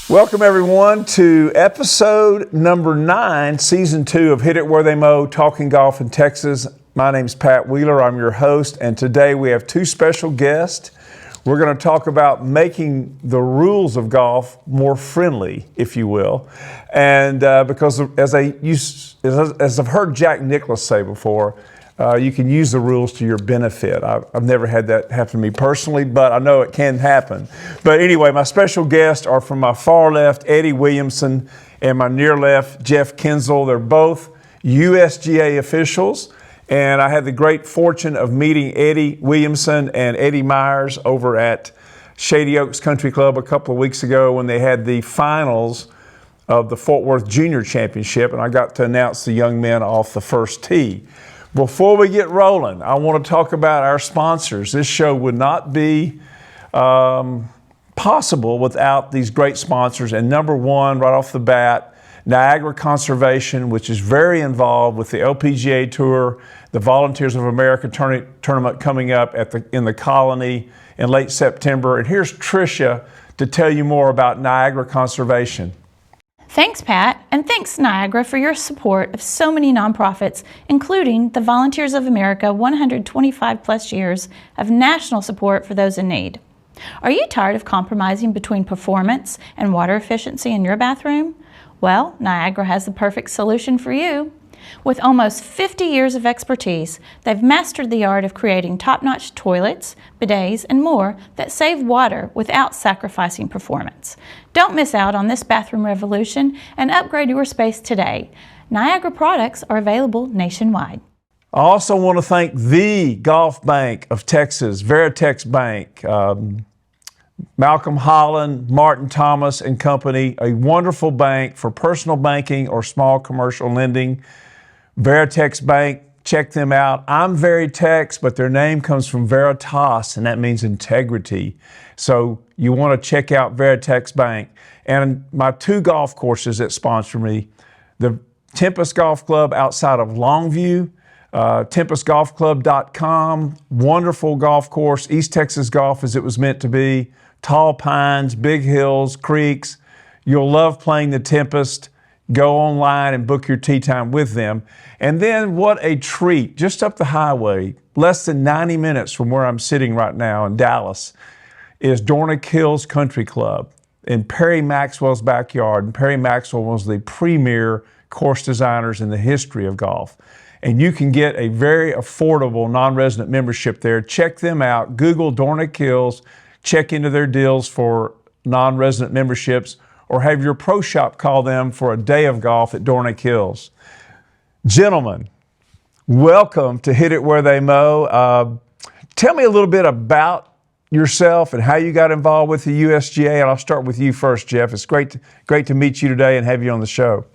Welcome everyone to episode number 9, season 2 of Hit It Where They Mow, Talking Golf in Texas. My name's Pat Wheeler, I'm your host, and today we have 2 special guests. We're going to talk about making the rules of golf more friendly, if you will. And because as I've heard Jack Nicklaus say before, you can use the rules to your benefit. I've never had that happen to me personally, but I know it can happen. But anyway, my special guests are from my far left, Eddie Williamson, and my near left, Jeff Kinsel. They're both USGA officials, and I had the great fortune of meeting Eddie Williamson and Eddie Myers over at Shady Oaks Country Club a couple of weeks ago when they had the finals of the Fort Worth Junior Championship, and I got to announce the young men off the first tee. Before we get rolling, I want to talk about our sponsors. This show would not be possible without these great sponsors. And number one, right off the bat, Niagara Conservation, which is very involved with the LPGA Tour, the Volunteers of America tournament coming up in the Colony in late September. And here's Tricia to tell you more about Niagara Conservation. Thanks, Pat, and thanks, Niagara, for your support of so many nonprofits, including the Volunteers of America 125 plus years of national support for those in need. Are you tired of compromising between performance and water efficiency in your bathroom? Well, Niagara has the perfect solution for you. With almost 50 years of expertise, they've mastered the art of creating top-notch toilets, bidets, and more that save water without sacrificing performance. Don't miss out on this bathroom revolution and upgrade your space today. Niagara products are available nationwide. I also want to thank the Golf Bank of Texas, Veritex Bank, Malcolm Holland, Martin Thomas and Company, a wonderful bank for personal banking or small commercial lending. Veritex Bank, check them out. I'm Veritex, but their name comes from Veritas, and that means integrity. So you want to check out Veritex Bank. And my 2 golf courses that sponsor me, the Tempest Golf Club outside of Longview, tempestgolfclub.com, wonderful golf course, East Texas golf as it was meant to be, tall pines, big hills, creeks. You'll love playing the Tempest. Go online and book your tee time with them. And then what a treat, just up the highway, less than 90 minutes from where I'm sitting right now in Dallas, is Dornick Hills Country Club in Perry Maxwell's backyard. And Perry Maxwell was the premier course designers in the history of golf. And you can get a very affordable non-resident membership there. Check them out. Google Dornick Hills. Check into their deals for non-resident memberships, or have your pro shop call them for a day of golf at Dornick Hills. Gentlemen, welcome to Hit It Where They Mow. Tell me a little bit about yourself and how you got involved with the USGA, and I'll start with you first, Jeff. It's great to meet you today and have you on the show.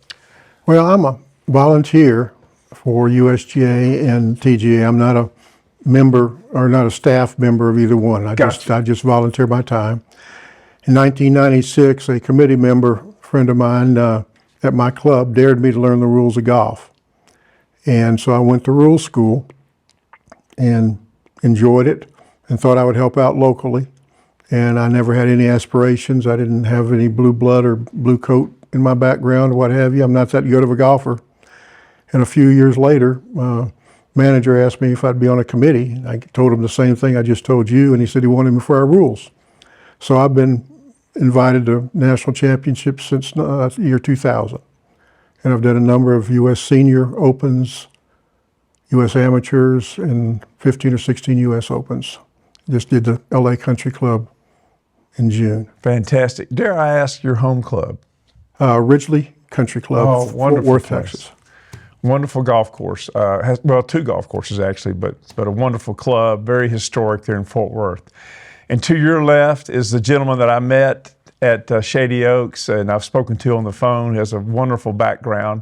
Well, I'm a volunteer for USGA and TGA. I'm not a member or not a staff member of either one. I just volunteer my time. In 1996, a committee member, friend of mine at my club, dared me to learn the rules of golf. And so I went to rules school and enjoyed it and thought I would help out locally. And I never had any aspirations. I didn't have any blue blood or blue coat in my background or what have you. I'm not that good of a golfer. And a few years later, manager asked me if I'd be on a committee. I told him the same thing I just told you, and he said he wanted me for our rules. So I've been invited to national championships since the year 2000. And I've done a number of U.S. Senior Opens, U.S. Amateurs, and 15 or 16 U.S. Opens. Just did the L.A. Country Club in June. Fantastic. Dare I ask your home club? Ridgely Country Club, Fort Worth, Texas. Wonderful golf course. Has 2 golf courses actually, but a wonderful club, very historic there in Fort Worth. And to your left is the gentleman that I met at Shady Oaks, and I've spoken to on the phone. He has a wonderful background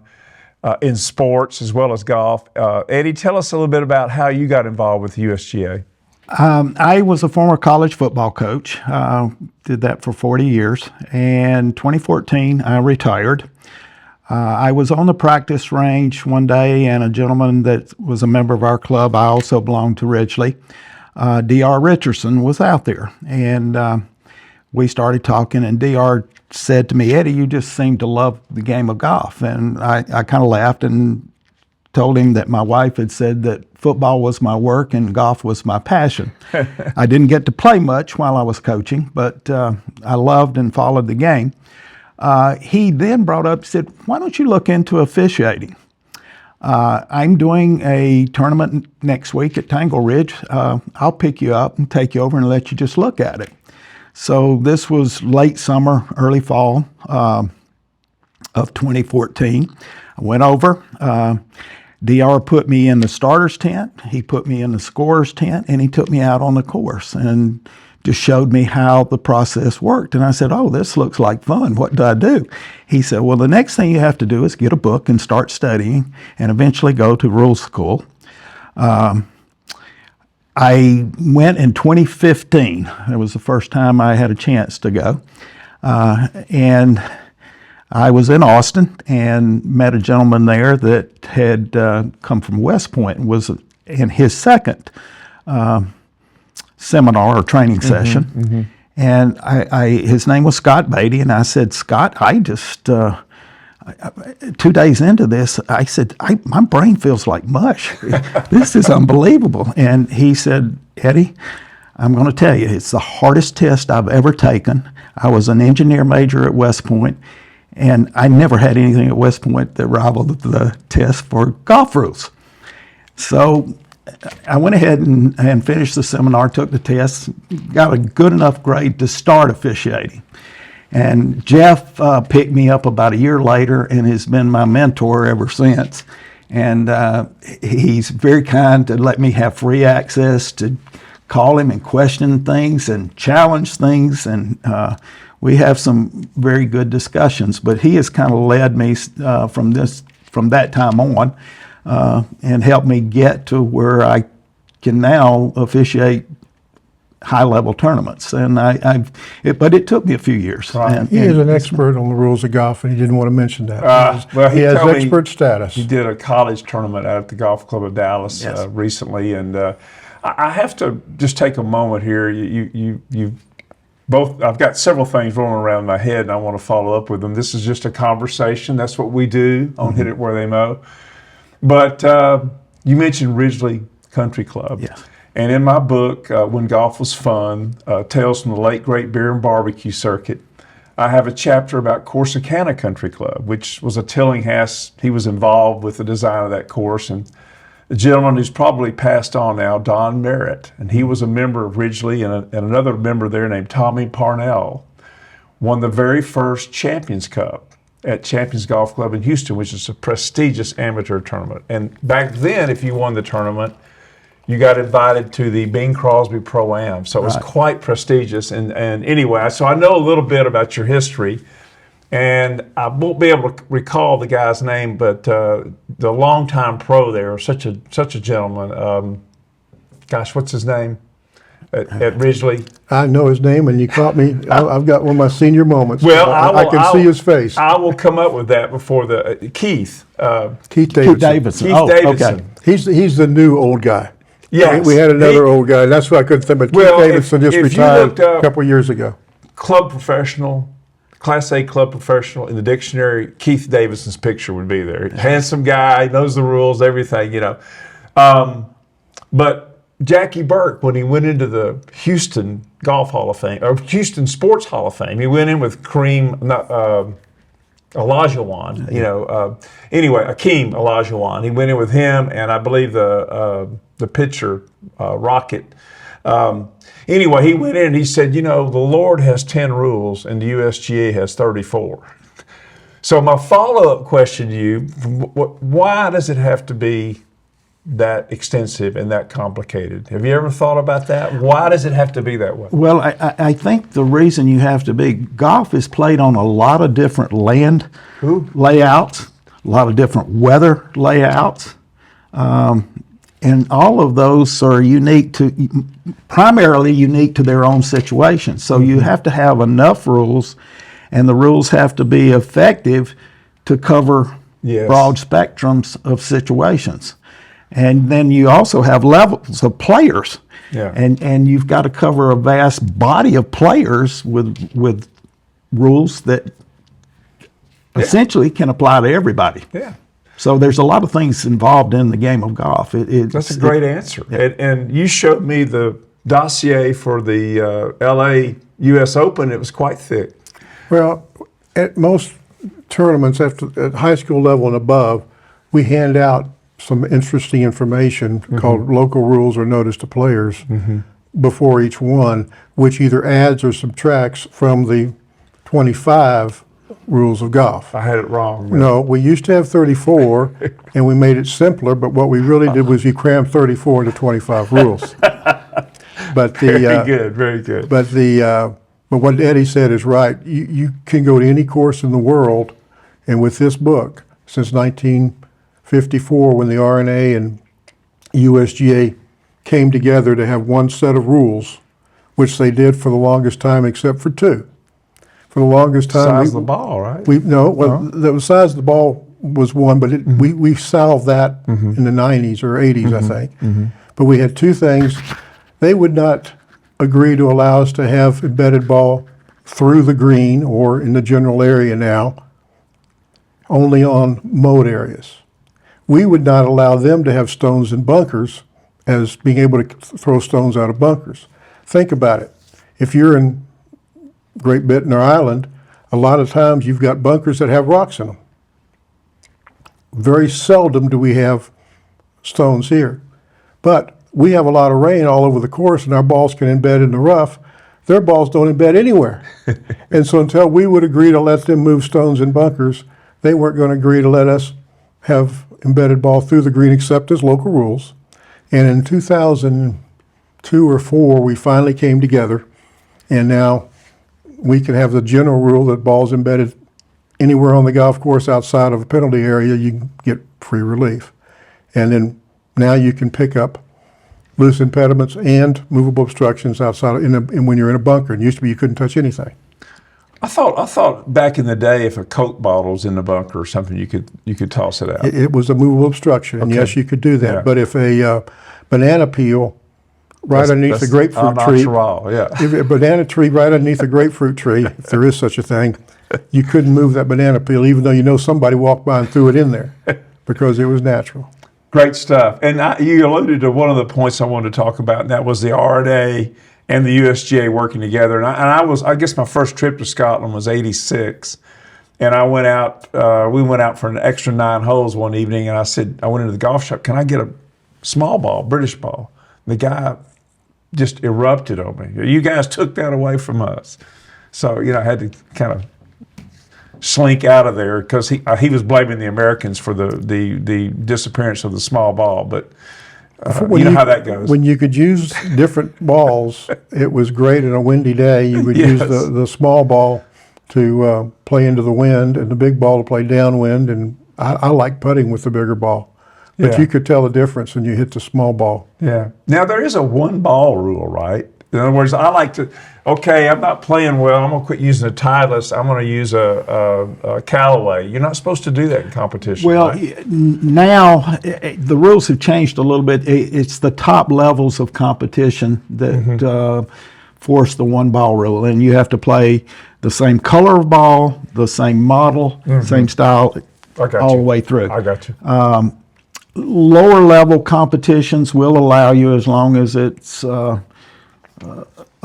in sports as well as golf. Eddie, tell us a little bit about how you got involved with the USGA. I was a former college football coach, did that for 40 years, and 2014 I retired. I was on the practice range one day, and a gentleman that was a member of our club, I also belonged to Ridgely, D.R. Richardson, was out there. And we started talking, and DR said to me, Eddie, you just seem to love the game of golf. And I kind of laughed and told him that my wife had said that football was my work and golf was my passion. I didn't get to play much while I was coaching, but I loved and followed the game. He then brought up, said, why don't you look into officiating? I'm doing a tournament next week at Tangle Ridge. I'll pick you up and take you over and let you just look at it. So this was late summer, early fall of 2014. I went over. DR put me in the starter's tent, he put me in the scorer's tent, and he took me out on the course and just showed me how the process worked. And I said, oh, this looks like fun. What do I do? He said, well, the next thing you have to do is get a book and start studying and eventually go to rules school. I went in 2015. It was the first time I had a chance to go. And I was in Austin and met a gentleman there that had come from West Point and was in his second seminar or training session. Mm-hmm. And his name was Scott Beatty, and I said, Scott, I just, 2 days into this, I said, my brain feels like mush. This is unbelievable. And he said, Eddie, I'm going to tell you, it's the hardest test I've ever taken. I was an engineer major at West Point, and I never had anything at West Point that rivaled the test for golf rules. So I went ahead and finished the seminar, took the test, got a good enough grade to start officiating. And Jeff picked me up about a year later and has been my mentor ever since. And he's very kind to let me have free access to call him and question things and challenge things. And we have some very good discussions. But he has kind of led me from that time on and helped me get to where I can now officiate high-level tournaments, and but it took me a few years. Right. And He is an expert on the rules of golf, and he didn't want to mention that. Well, he has told me expert status. He did a college tournament out at the Golf Club of Dallas Yes. recently, and I have to just take a moment here. You both. I've got several things rolling around my head, and I want to follow up with them. This is just a conversation. That's what we do on Hit It Where They Mow. But you mentioned Ridgely Country Club. Yes. And in my book, When Golf Was Fun, Tales from the Late Great Beer and Barbecue Circuit, I have a chapter about Corsicana Country Club, which was a Tillinghast. He was involved with the design of that course. And the gentleman who's probably passed on now, Don Merritt, and he was a member of Ridgely, and another member there named Tommy Parnell won the very first Champions Cup at Champions Golf Club in Houston, which is a prestigious amateur tournament. And back then, if you won the tournament, you got invited to the Bing Crosby Pro-Am, so it was quite prestigious. And anyway, so I know a little bit about your history, and I won't be able to recall the guy's name, but the longtime pro there, such a gentleman. Gosh, what's his name at Ridgely? I know his name, and you caught me. I've got one of my senior moments. Well, I can see his face. I will come up with that before the Keith Davidson. Keith Davidson. Keith Davidson. Okay. He's the new old guy. Yes. We had another old guy. That's what I couldn't think. But Well, Keith Davidson just if you retired looked up a couple of years ago. Club professional, Class A club professional in the dictionary, Keith Davidson's picture would be there. Handsome guy, knows the rules, everything, you know. But Jackie Burke, when he went into the Houston Golf Hall of Fame, or Houston Sports Hall of Fame, he went in with Olajuwon, you know. Anyway, Akeem Olajuwon. He went in with him, and I believe the pitcher, Rocket. Anyway, he went in and he said, you know, the Lord has 10 rules and the USGA has 34. So my follow-up question to you, why does it have to be that extensive and that complicated? Have you ever thought about that? Why does it have to be that way? Well, I think the reason you have to be, golf is played on a lot of different land layouts, a lot of different weather layouts, and all of those are primarily unique to their own situation. So you have to have enough rules, and the rules have to be effective to cover broad spectrums of situations. And then you also have levels of players. Yeah. And you've got to cover a vast body of players with rules that essentially can apply to everybody. Yeah. So there's a lot of things involved in the game of golf. That's a great answer. Yeah. And you showed me the dossier for the LA US Open. It was quite thick. Well, at most tournaments at high school level and above, we hand out some interesting information called local rules or notice to players before each one, which either adds or subtracts from the 25 rules of golf. I had it wrong. No, we used to have 34, and we made it simpler, but what we really did was we crammed 34 into 25 rules. But Very good, very good. But what Eddie said is right. You can go to any course in the world, and with this book, since 1954, when the RNA and USGA came together to have one set of rules, which they did for the longest time, except for two. For the longest time, Size of the ball, right? The size of the ball was one, but we solved that in the 90s or 80s, I think. But we had two things. They would not agree to allow us to have embedded ball through the green or in the general area now, only on mowed areas. We would not allow them to have stones in bunkers as being able to throw stones out of bunkers. Think about it. If you're in Great Britain or Ireland, a lot of times you've got bunkers that have rocks in them. Very seldom do we have stones here. But we have a lot of rain all over the course, and our balls can embed in the rough. Their balls don't embed anywhere. And so until we would agree to let them move stones in bunkers, they weren't going to agree to let us have embedded ball through the green except as local rules. And in 2002 or 4, we finally came together, and now we can have the general rule that balls embedded anywhere on the golf course outside of a penalty area, you can get free relief. And then now you can pick up loose impediments and movable obstructions outside and when you're in a bunker. It used to be you couldn't touch anything. I thought back in the day, if a Coke bottle was in the bunker or something, you could toss it out. It was a movable obstruction, and yes, you could do that. Yeah. But if a banana peel underneath the grapefruit tree, if a banana tree right underneath a grapefruit tree, if there is such a thing, you couldn't move that banana peel, even though you know somebody walked by and threw it in there, because it was natural. Great stuff. And you alluded to one of the points I wanted to talk about, and that was the RNA and the USGA working together. And I guess my first trip to Scotland was '86, and I went out. We went out for an extra 9 holes one evening, and I went into the golf shop. Can I get a small ball, British ball? The guy just erupted on me. You guys took that away from us. So I had to kind of slink out of there because he was blaming the Americans for the disappearance of the small ball. But you know how that goes. When you could use different balls, it was great. On a windy day, you would use the small ball to play into the wind and the big ball to play downwind. And I like putting with the bigger ball. But you could tell the difference when you hit the small ball. Yeah. Now, there is a one ball rule, right? In other words, I like to, I'm not playing well. I'm going to quit using a Titleist. I'm going to use a Callaway. You're not supposed to do that in competition. Well, right? Now the rules have changed a little bit. It's the top levels of competition that force the one ball rule. And you have to play the same color of ball, the same model, same style, all the way through. I got you. Lower level competitions will allow you, as long as it's a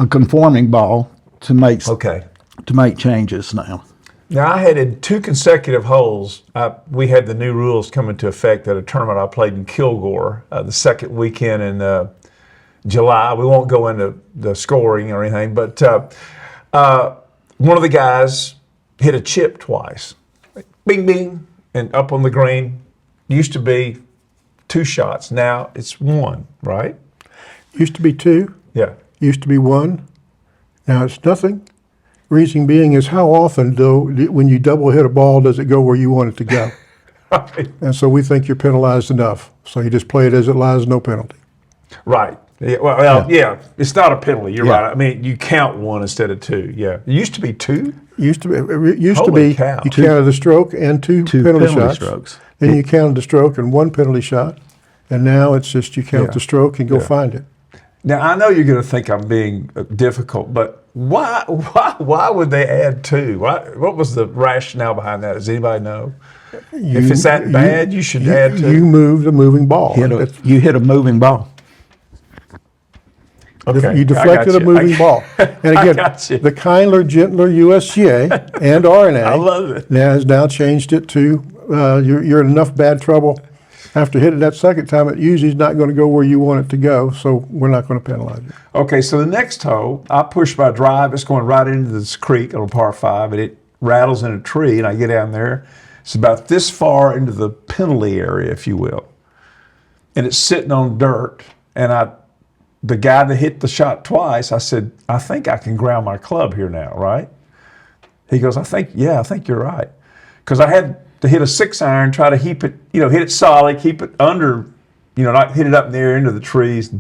conforming ball, to make changes now. Now, I had in 2 consecutive holes, we had the new rules come into effect at a tournament I played in Kilgore the second weekend in July. We won't go into the scoring or anything, but one of the guys hit a chip twice. Bing, bing, and up on the green. Used to be 2 shots. Now it's 1, right? Used to be 2. Yeah. Used to be 1. Now it's nothing. Reason being is how often, though, when you double hit a ball, does it go where you want it to go? Right. And so we think you're penalized enough. So you just play it as it lies, no penalty. Right. Yeah, well, it's not a penalty. You're right. I mean, you count 1 instead of 2. Yeah. It used to be 2? It used to Holy be cow. You counted the stroke and two penalty shots. strokes. Then you counted the stroke and 1 penalty shot. And now it's just you count the stroke and go find it. Now, I know you're going to think I'm being difficult, but why would they add 2? What was the rationale behind that? Does anybody know? If it's that bad, you should add 2. You moved a moving ball. You hit a moving ball. Okay, You deflected a moving ball. And again, the kindler, gentler USGA and RNA I love it. has now changed it to you're in enough bad trouble. After hitting that second time, it usually is not going to go where you want it to go, so we're not going to penalize you. Okay, so the next hole, I push my drive. It's going right into this creek on a par 5, and it rattles in a tree, and I get down there. It's about this far into the penalty area, if you will. And it's sitting on dirt, and the guy that hit the shot twice, I said, I think I can ground my club here now, right? He goes, I think you're right. Because I had to hit a 6-iron, try to keep it, hit it solid, keep it under, not hit it up in the air into the trees.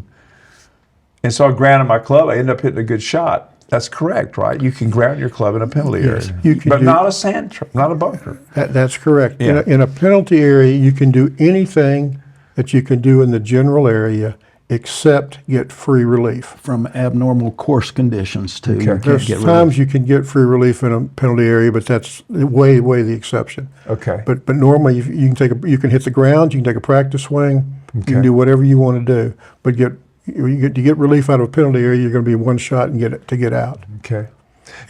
And so I grounded my club. I ended up hitting a good shot. That's correct, right? You can ground your club in a penalty area. You can but not a sand trap, not a bunker. That's correct. Yeah. In a penalty area, you can do anything that you can do in the general area except get free relief. From abnormal course conditions too. You can't There's get times you can get free relief in a penalty area, but that's way the exception. Okay. But normally you can hit the ground, you can take a practice swing, you can do whatever you want to do. But to get relief out of a penalty area, you're going to be one shot and get out. Okay.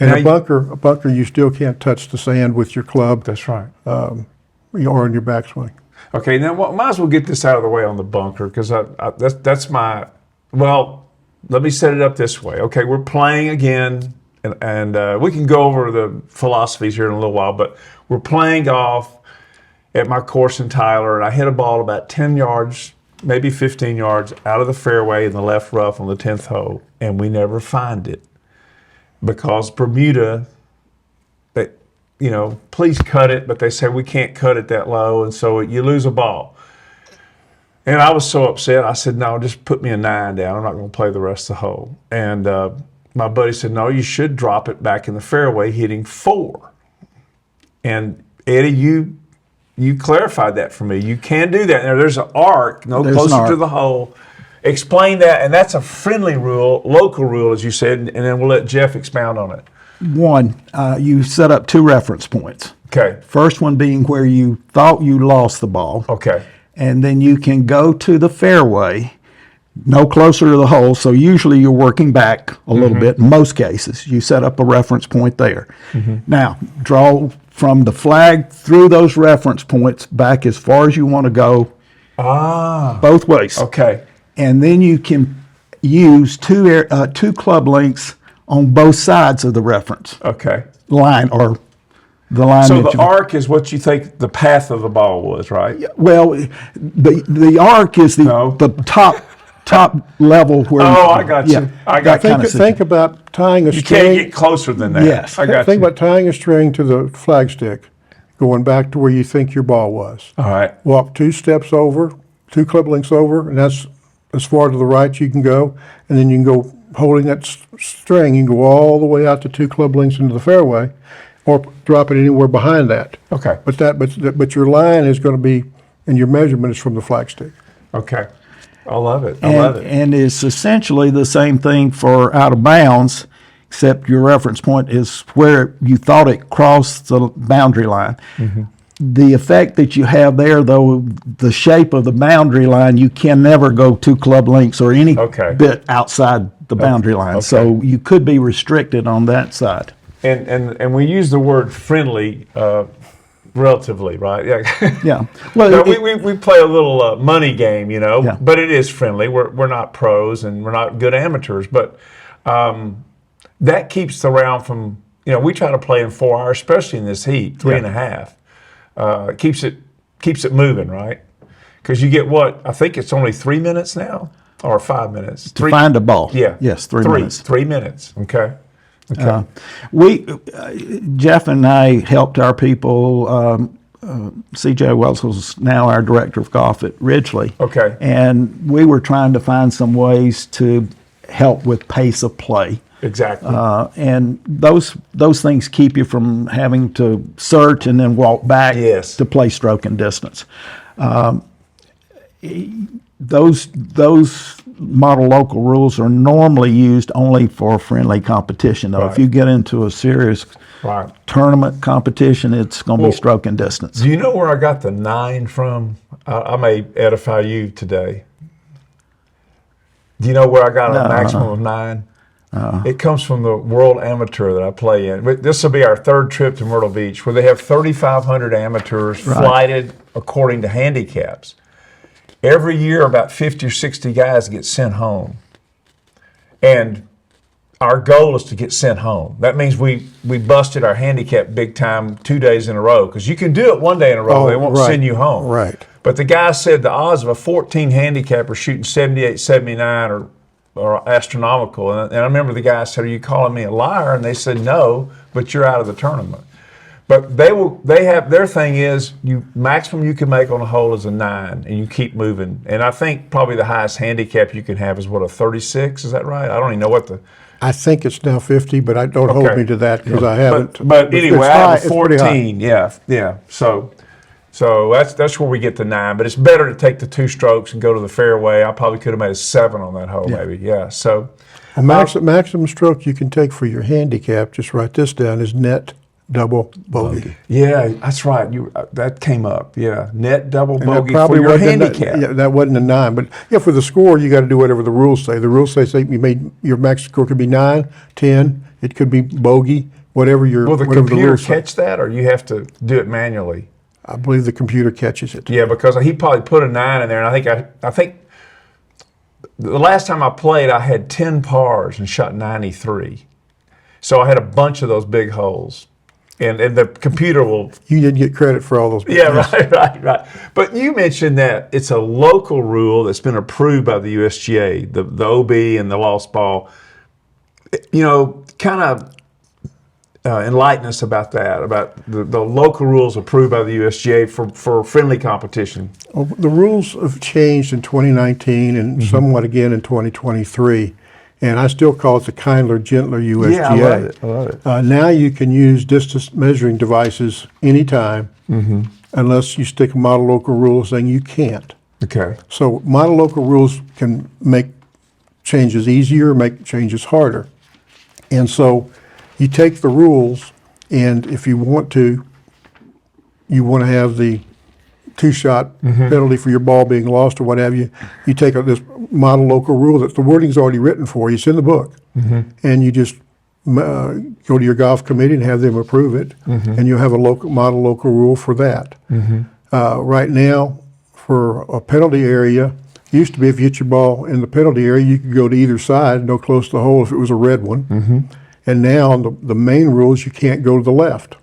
And Now a bunker, you still can't touch the sand with your club. That's right. Or in your backswing. Okay, now might as well get this out of the way on the bunker, because that's my, well, let me set it up this way. Okay, we're playing again, and we can go over the philosophies here in a little while, but we're playing golf at my course in Tyler, and I hit a ball about 10 yards, maybe 15 yards out of the fairway in the left rough on the 10th hole, and we never find it because Bermuda, please cut it, but they say we can't cut it that low, and so you lose a ball. And I was so upset. I said, no, just put me a 9 down. I'm not going to play the rest of the hole. And my buddy said, no, you should drop it back in the fairway hitting 4. And Eddie, you clarified that for me. You can do that. Now, there's an arc closer to the hole. Explain that, and that's a friendly rule, local rule, as you said, and then we'll let Jeff expound on it. One, you set up 2 reference points. Okay. First one being where you thought you lost the ball. Okay. And then you can go to the fairway, no closer to the hole. So usually you're working back a little bit. In most cases, you set up a reference point there. Now, draw from the flag through those reference points back as far as you want to go. Both ways. Okay. And then you can use 2 club links on both sides of the reference line, or the line. So the arc is what you think the path of the ball was, right? Well, the arc is the top level where. Oh, I got you. I got you. Think about tying a You string. can't get closer than that. Yes. I got Think you. about tying a string to the flagstick, going back to where you think your ball was. All right. Walk 2 steps over, 2 club links over, and that's as far to the right you can go, and then you can go holding that string. You can go all the way out to 2 club links into the fairway, or drop it anywhere behind that. Okay. But your line is going to be, and your measurement is from the flagstick. Okay. I love it. I love it. And it's essentially the same thing for out of bounds, except your reference point is where you thought it crossed the boundary line. The effect that you have there, though, the shape of the boundary line, you can never go 2 club links or any bit outside the boundary line. So you could be restricted on that side. And we use the word friendly relatively, right? Yeah. Yeah. Well, Well, we play a little money game, Yeah. but it is friendly. We're not pros and we're not good amateurs, but that keeps the round from, we try to play in 4 hours, especially in this heat, 3.5. Keeps it moving, right? Because you get what? I think it's only 3 minutes now, or 5 minutes. to find a ball. Yeah. Yes, 3 minutes. 3 minutes. Okay. Jeff and I helped our people. C.J. Wells was now our director of golf at Ridgely. Okay. And we were trying to find some ways to help with pace of play. Exactly. And those things keep you from having to search and then walk back Yes. to play stroke and distance. those model local rules are normally used only for friendly competition. Though, Right. if you get into a serious Right. tournament competition, it's going to be stroking distance. Do you know where I got the 9 from? I may edify you today. Do you know where I got a maximum of 9? It comes from the World Amateur that I play in. This will be our 3rd trip to Myrtle Beach, where they have 3,500 amateurs flighted according to handicaps. Every year, about 50 or 60 guys get sent home. And our goal is to get sent home. That means we busted our handicap big time 2 days in a row, because you can do it one day in a row. They won't send you home. Right. But the guy said the odds of a 14 handicapper shooting 78, 79 are astronomical. And I remember the guy said, "Are you calling me a liar?" And they said, "No, but you're out of the tournament." But they have their thing is maximum you can make on a hole is a 9, and you keep moving. And I think probably the highest handicap you can have is what, a 36? Is that right? I don't even know what the. I think it's now 50, but I don't hold me to that because I haven't. But anyway, I have a it's pretty high. 14. Yeah. So that's where we get the 9. But it's better to take the 2 strokes and go to the fairway. I probably could have made a 7 on that hole, maybe. Yeah. So A maximum stroke you can take for your handicap, just write this down, is net double bogey. yeah, that's right. That came up. Yeah, net double And that bogey probably for your wasn't handicap. that wasn't a 9, but yeah, for the score you got to do whatever the rules say. The rules say you made your max score could be 9, 10. It could be bogey, whatever your. Will the whatever computer rules say. catch that, or you have to do it manually? I believe the computer catches it. Yeah, because he probably put a 9 in there, and I think the last time I played, I had 10 pars and shot 93. So I had a bunch of those big holes. And the computer will. You didn't get credit for all those. Yeah, right. But you mentioned that it's a local rule that's been approved by the USGA, the OB and the lost ball. Kind of enlighten us about that, about the local rules approved by the USGA for friendly competition. Well, the rules have changed in 2019 and somewhat again in 2023. And I still call it the kindler, gentler USGA. Yeah, I love it. Now you can use distance measuring devices anytime, unless you stick a model local rule saying you can't. Okay. So model local rules can make changes easier, make changes harder. And so you take the rules, and if you want to have the 2-shot penalty for your ball being lost or what have you, you take this model local rule that the wording's already written for you, it's in the book, and you just go to your golf committee and have them approve it, and you'll have a model local rule for that. Right now, for a penalty area, it used to be if you hit your ball in the penalty area, you could go to either side, no close to the hole if it was a red one. And now the main rule is you can't go to the left.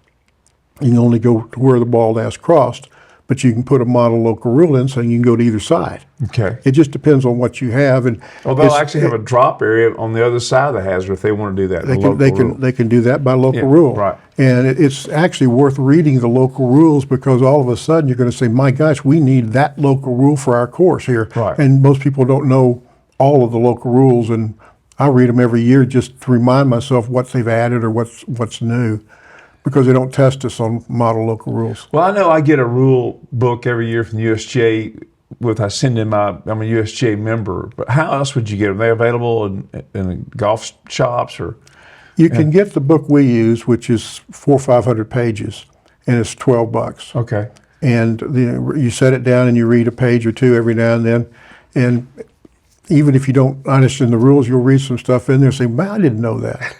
You can only go to where the ball last crossed. But you can put a model local rule in saying you can go to either side. Okay. It just depends on what you have. And they'll actually have a drop area on the other side of the hazard if they want to do that. They can do that by local rule. Right. And it's actually worth reading the local rules, because all of a sudden you're going to say, my gosh, we need that local rule for our course here. Right. And most people don't know all of the local rules, and I read them every year just to remind myself what they've added or what's new, because they don't test us on model local rules. Well, I know I get a rule book every year from the USGA. I send in I'm a USGA member. But how else would you get them? Are they available in golf shops or? You can get the book we use, which is 400 or 500 pages, and it's $12. Okay. And you set it down and you read a page or two every now and then. And even if you don't understand the rules, you'll read some stuff in there and say, man, I didn't know that.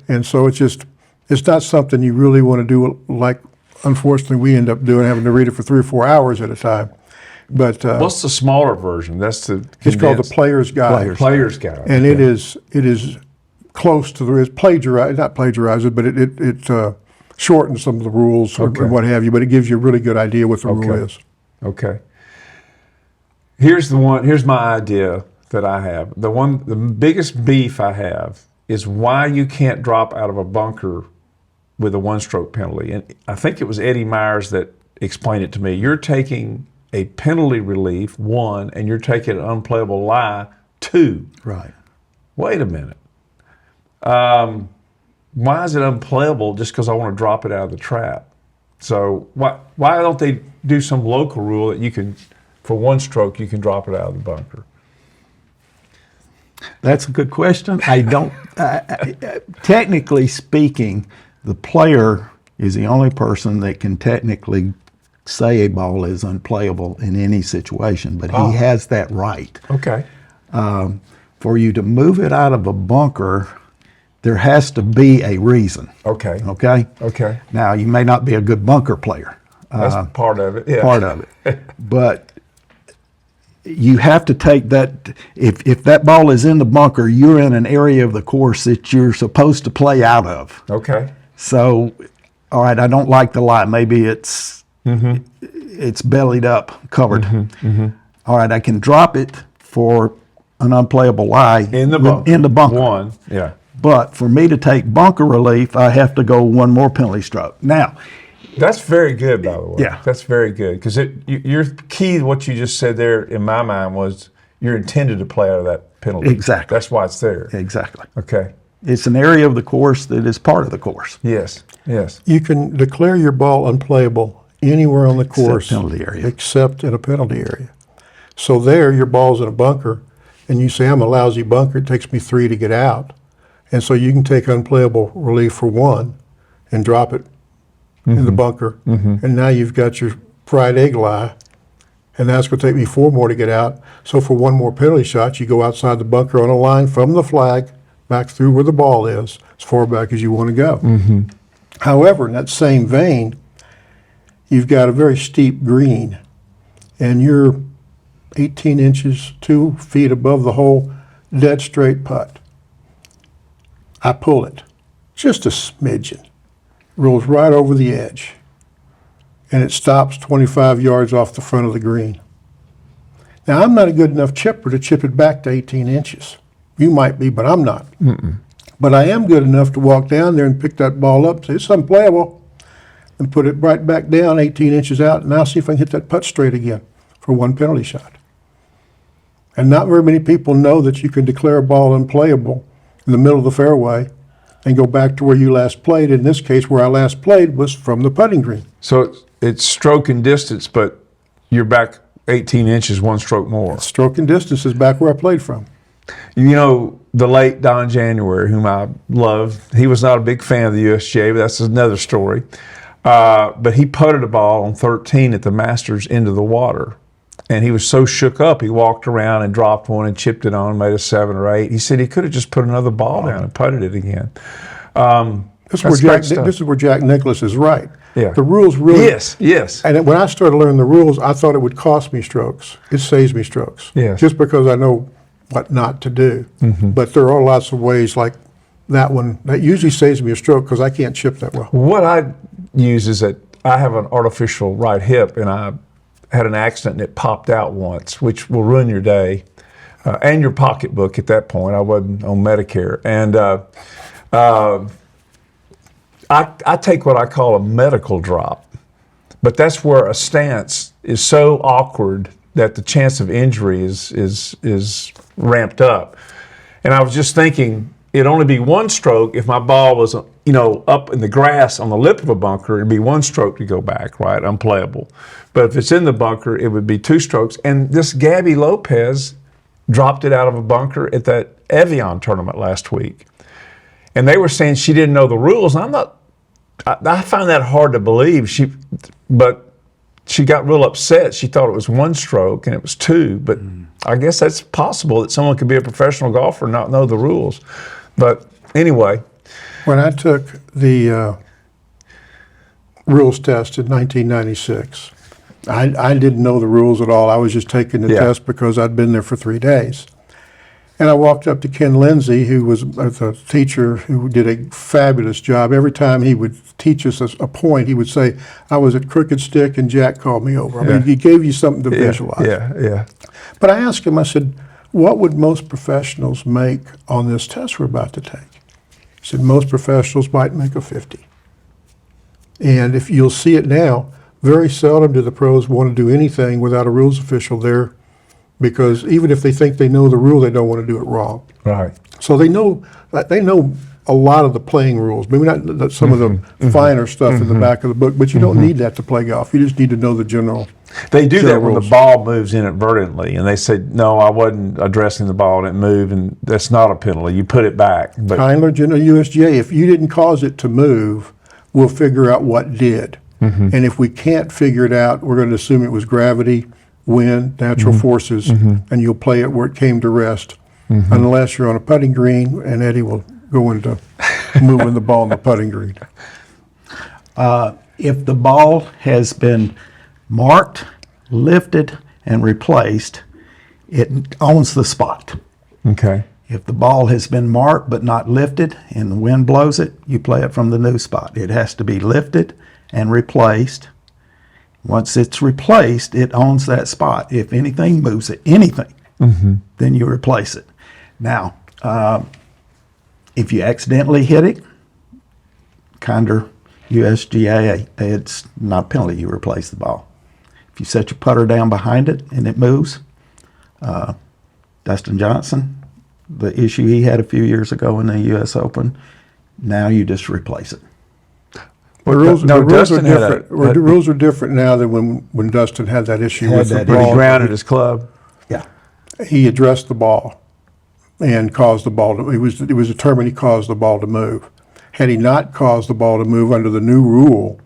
And so it's not something you really want to do, like, unfortunately, we end up doing, having to read it for 3 or 4 hours at a time. But what's the smaller version? That's the it's called the Player's Guide. Player's Guide. And it is close to it's plagiarized, not plagiarized, but it shortens some of the rules and what have you. But it gives you a really good idea what the rule is. Okay. Here's my idea that I have. The biggest beef I have is why you can't drop out of a bunker with a 1-stroke penalty. And I think it was Eddie Myers that explained it to me. You're taking a penalty relief, 1, and you're taking an unplayable lie, 2. Right. Wait a minute. Why is it unplayable just because I want to drop it out of the trap? So why don't they do some local rule that you can for one stroke you can drop it out of the bunker? That's a good question. I don't, technically speaking, the player is the only person that can technically say a ball is unplayable in any situation, but he has that right. Okay. For you to move it out of a bunker, there has to be a reason. Okay. Okay? Okay. Now, you may not be a good bunker player. That's part of it. Yeah. Part of it. But you have to take that, if that ball is in the bunker, you're in an area of the course that you're supposed to play out of. Okay. So, all right, I don't like the lie. Maybe it's bellied up, covered. All right, I can drop it for an unplayable lie In the bunker. In the bunker. One. Yeah. But for me to take bunker relief, I have to go one more penalty stroke. Now, That's very good, by the way. Yeah. That's very good because your key, what you just said there, in my mind, was you're intended to play out of that penalty. Exactly. That's why it's there. exactly. Okay. It's an area of the course that is part of the course. Yes. Yes. You can declare your ball unplayable anywhere on the course penalty area. except in a penalty area. So there, your ball's in a bunker, and you say, I'm a lousy bunker, it takes me 3 to get out. And so you can take unplayable relief for 1 and drop it in the bunker, and now you've got your fried egg lie, and that's going to take me 4 more to get out. So for 1 more penalty shot, you go outside the bunker on a line from the flag back through where the ball is, as far back as you want to go. However, in that same vein, you've got a very steep green, and you're 18 inches, 2 feet above the hole, dead straight putt. I pull it, just a smidgen, rolls right over the edge, and it stops 25 yards off the front of the green. Now, I'm not a good enough chipper to chip it back to 18 inches. You might be, but I'm not. But I am good enough to walk down there and pick that ball up, say it's unplayable, and put it right back down 18 inches out, and now see if I can hit that putt straight again for 1 penalty shot. And not very many people know that you can declare a ball unplayable in the middle of the fairway and go back to where you last played. In this case, where I last played was from the putting green. So it's stroke and distance, but you're back 18 inches, 1 stroke more. Stroke and distance is back where I played from. You know, the late Don January, whom I love, he was not a big fan of the USGA, but that's another story. But he putted a ball on 13 at the Masters into the water. And he was so shook up, he walked around and dropped one and chipped it on, made a 7 or 8. He said he could have just put another ball down and putted it again. This is where Jack Nicklaus is right. Yeah. The rules really. Yes. And when I started learning the rules, I thought it would cost me strokes. It saves me strokes. Yes. Just because I know what not to do. But there are lots of ways like that one that usually saves me a stroke because I can't chip that well. What I use is that I have an artificial right hip, and I had an accident and it popped out once, which will ruin your day and your pocketbook at that point. I wasn't on Medicare. And I take what I call a medical drop, but that's where a stance is so awkward that the chance of injury is ramped up. And I was just thinking, it'd only be 1 stroke if my ball was, up in the grass on the lip of a bunker. It'd be 1 stroke to go back, right? Unplayable. But if it's in the bunker, it would be 2 strokes. And this Gabby Lopez dropped it out of a bunker at that Evian tournament last week. And they were saying she didn't know the rules. And I find that hard to believe. But she got real upset. She thought it was 1 stroke and it was 2. But I guess that's possible that someone could be a professional golfer and not know the rules. But anyway. When I took the rules test in 1996, I didn't know the rules at all. I was just taking the test because I'd been there for 3 days. And I walked up to Ken Lindsay, who was a teacher who did a fabulous job. Every time he would teach us a point, he would say, I was at Crooked Stick and Jack called me over. I mean, he gave you something to visualize. Yeah. But I asked him, I said, what would most professionals make on this test we're about to take? He said, most professionals might make a 50. And if you'll see it now, very seldom do the pros want to do anything without a rules official there, because even if they think they know the rule, they don't want to do it wrong. Right. So they know a lot of the playing rules, maybe not some of the finer stuff in the back of the book, but you don't need that to play golf. You just need to know the general They do Sure that when the rules. ball moves inadvertently, and they say, "No, I wasn't addressing the ball and it moved," and that's not a penalty. You put it back. But Kindler, USGA, if you didn't cause it to move, we'll figure out what did. And if we can't figure it out, we're going to assume it was gravity, wind, natural forces, and you'll play it where it came to rest. Unless you're on a putting green, and Eddie will go into moving the ball on the putting green. If the ball has been marked, lifted, and replaced, it owns the spot. okay, If the ball has been marked but not lifted and the wind blows it, you play it from the new spot. It has to be lifted and replaced. Once it's replaced, it owns that spot. If anything moves it, anything, then you replace it. Now, if you accidentally hit it, kinder USGA, it's not a penalty. You replace the ball. If you set your putter down behind it and it moves, Dustin Johnson, the issue he had a few years ago in the U.S. Open, now you just replace it. The rules, no, the rules are Dustin had different. The rules are different now than when Dustin had that issue Had with the that but he ball. grounded his club. Yeah. He addressed the ball and caused the ball to, it was determined he caused the ball to move. Had he not caused the ball to move under the new rule,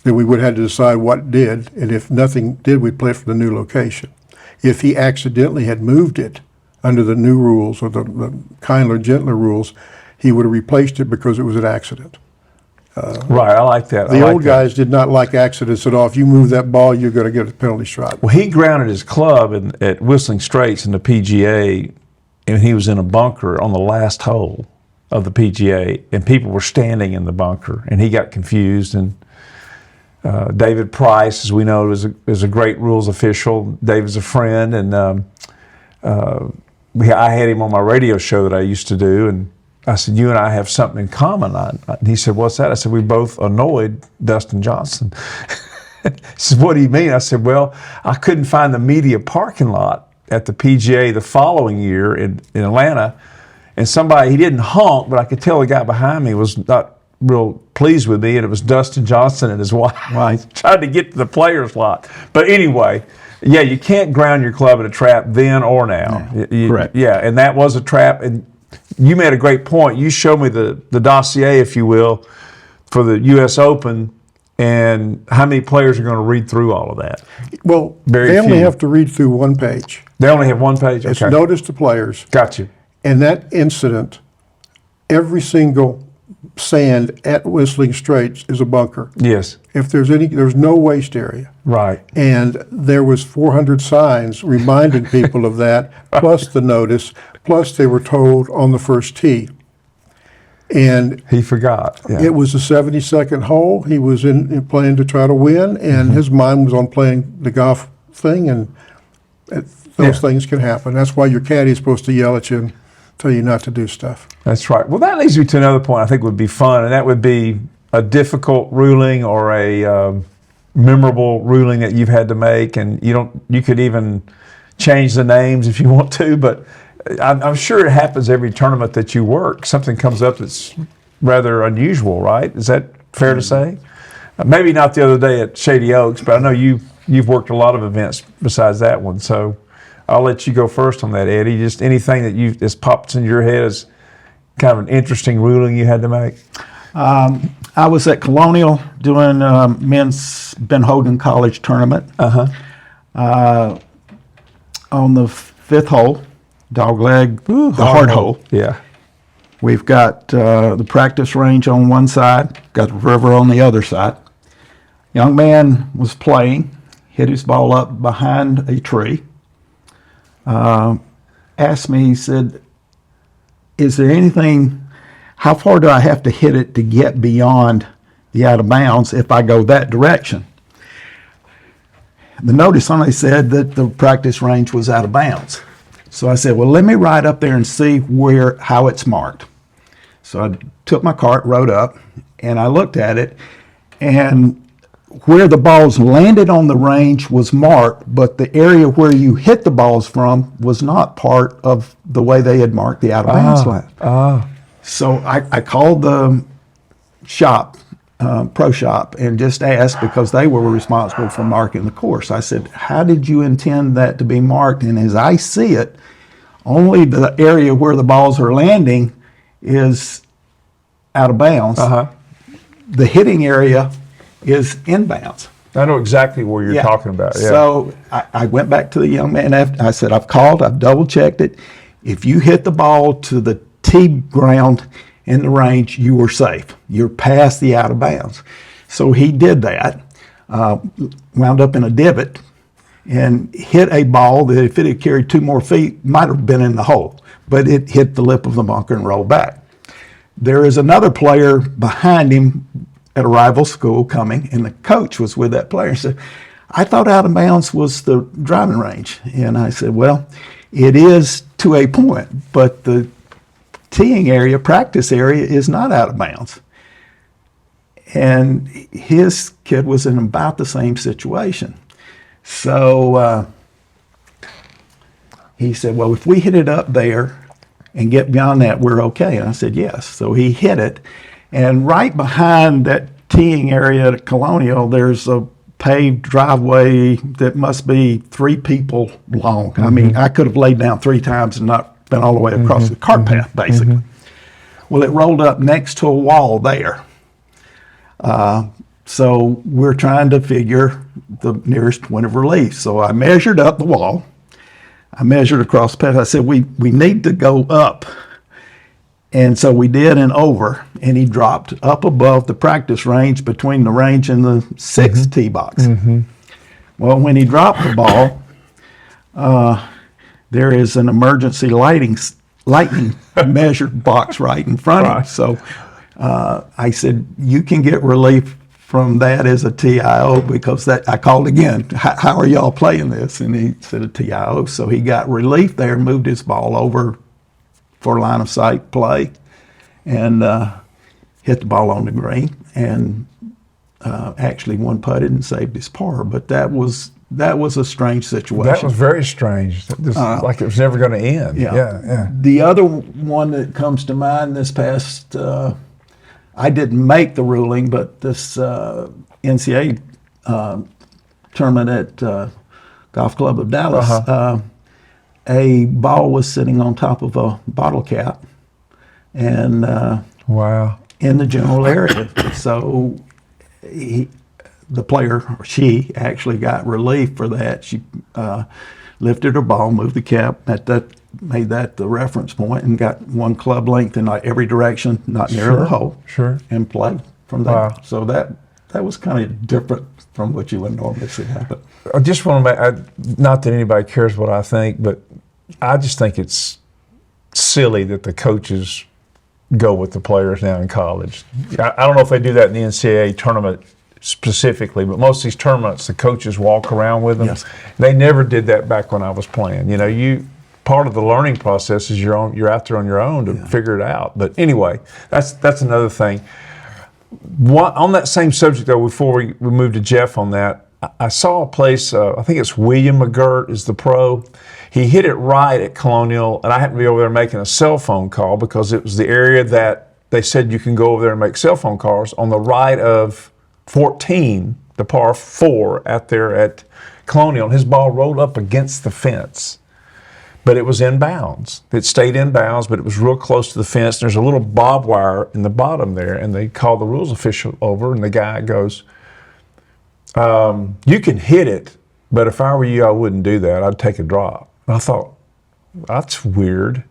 then we would have had to decide what did, and if nothing did, we'd play it from the new location. If he accidentally had moved it under the new rules or the kindler, gentler rules, he would have replaced it because it was an accident. Right, I like that. The old guys did not like accidents at all. If you move that ball, you're going to get a penalty shot. Well, he grounded his club at Whistling Straits in the PGA, and he was in a bunker on the last hole of the PGA, and people were standing in the bunker, and he got confused. And David Price, as we know, is a great rules official. David's a friend, and I had him on my radio show that I used to do, and I said, "You and I have something in common." And he said, "What's that?" I said, "We both annoyed Dustin Johnson." He said, "What do you mean?" I said, "Well, I couldn't find the media parking lot at the PGA the following year in Atlanta, and he didn't honk, but I could tell the guy behind me was not real pleased with me, and it was Dustin Johnson and his wife tried to get to the players' lot." But anyway, yeah, you can't ground your club in a trap then or now. Correct. Yeah, and that was a trap, and you made a great point. You showed me the dossier, if you will, for the U.S. Open, and how many players are going to read through all of that? Well, Very they only few. have to read through one page. They only have one page? It's Okay. notice to players. Got you. And that incident, every single sand at Whistling Straits is a bunker. Yes. If there's no waste area. Right. And there was 400 signs reminding people of that, plus the notice, plus they were told on the first tee. And He forgot. Yeah. it was a 72nd hole. He was in playing to try to win, and his mind was on playing the golf thing, and those things can happen. That's why your caddy is supposed to yell at you and tell you not to do stuff. That's right. Well, that leads me to another point I think would be fun, and that would be a difficult ruling or a memorable ruling that you've had to make, and you could even change the names if you want to, but I'm sure it happens every tournament that you work. Something comes up that's rather unusual, right? Is that fair to say? Maybe not the other day at Shady Oaks, but I know you've worked a lot of events besides that one, so I'll let you go first on that, Eddie. Just anything that pops in your head as kind of an interesting ruling you had to make? I was at Colonial doing men's Ben Hogan College tournament. On the fifth hole, dogleg, the hard hole. Yeah. We've got the practice range on one side, got the river on the other side. Young man was playing, hit his ball up behind a tree. Asked me, he said, "Is there anything, how far do I have to hit it to get beyond the out of bounds if I go that direction?" The notice only said that the practice range was out of bounds. So I said, "Well, let me ride up there and see how it's marked." So I took my cart, rode up, and I looked at it, and where the balls landed on the range was marked, but the area where you hit the balls from was not part of the way they had marked the out of bounds line. So I called the shop pro shop and just asked, because they were responsible for marking the course. I said, how did you intend that to be marked? And as I see it, only the area where the balls are landing is out of bounds. The hitting area is inbounds. I know exactly where you're talking about. Yeah. So I went back to the young man after. I said, I've called, I've double checked it. If you hit the ball to the tee ground in the range, you were safe. You're past the out of bounds. So he did that, wound up in a divot, and hit a ball that if it had carried 2 more feet, might have been in the hole. But it hit the lip of the bunker and rolled back. There is another player behind him at a rival school coming, and the coach was with that player and said, I thought out of bounds was the driving range. And I said, well, it is to a point, but the teeing area, practice area, is not out of bounds. And his kid was in about the same situation. So he said, well, if we hit it up there and get beyond that, we're okay. And I said, yes. So he hit it. And right behind that teeing area at Colonial, there's a paved driveway that must be 3 people long. I mean, I could have laid down 3 times and not been all the way across the cart path, basically. Well, it rolled up next to a wall there. So we're trying to figure the nearest point of relief. So I measured up the wall. I measured across the path. I said, we need to go up. And so we did and over, and he dropped up above the practice range between the range and the 6th tee box. Well, when he dropped the ball, there is an emergency lightning measured box right in front of him. So I said, you can get relief from that as a TIO, because that I called again, how are y'all playing this? And he said a TIO. So he got relief there, moved his ball over for line of sight play, and hit the ball on the green, and actually one putted and saved his par. But that was a strange situation. That was very strange. Like it was never going to end. Yeah. The other one that comes to mind this past, I didn't make the ruling, but this NCAA tournament at Golf Club of Dallas, a ball was sitting on top of a bottle cap, and wow, in the general area. So the player, or she, actually got relief for that. She lifted her ball, moved the cap, made that the reference point, and got 1 club length in every direction, not near the hole, and played from there. Wow. So that was kind of different from what you would normally see happen. I just want to make, not that anybody cares what I think, but I just think it's silly that the coaches go with the players now in college. I don't know if they do that in the NCAA tournament specifically, but most of these tournaments, the coaches walk around with them. Yes. They never did that back when I was playing. You know, part of the learning process is you're out there on your own to figure it out. But anyway, that's another thing. On that same subject, though, before we move to Jeff on that, I saw a place, I think it's William McGirt is the pro. He hit it right at Colonial, and I happened to be over there making a cell phone call because it was the area that they said you can go over there and make cell phone calls on the right of 14, the par 4 out there at Colonial. And his ball rolled up against the fence, but it was in bounds. It stayed in bounds, but it was real close to the fence. There's a little barbed wire in the bottom there, and they called the rules official over, and the guy goes, you can hit it, but if I were you, I wouldn't do that. I'd take a drop. And I thought, that's weird.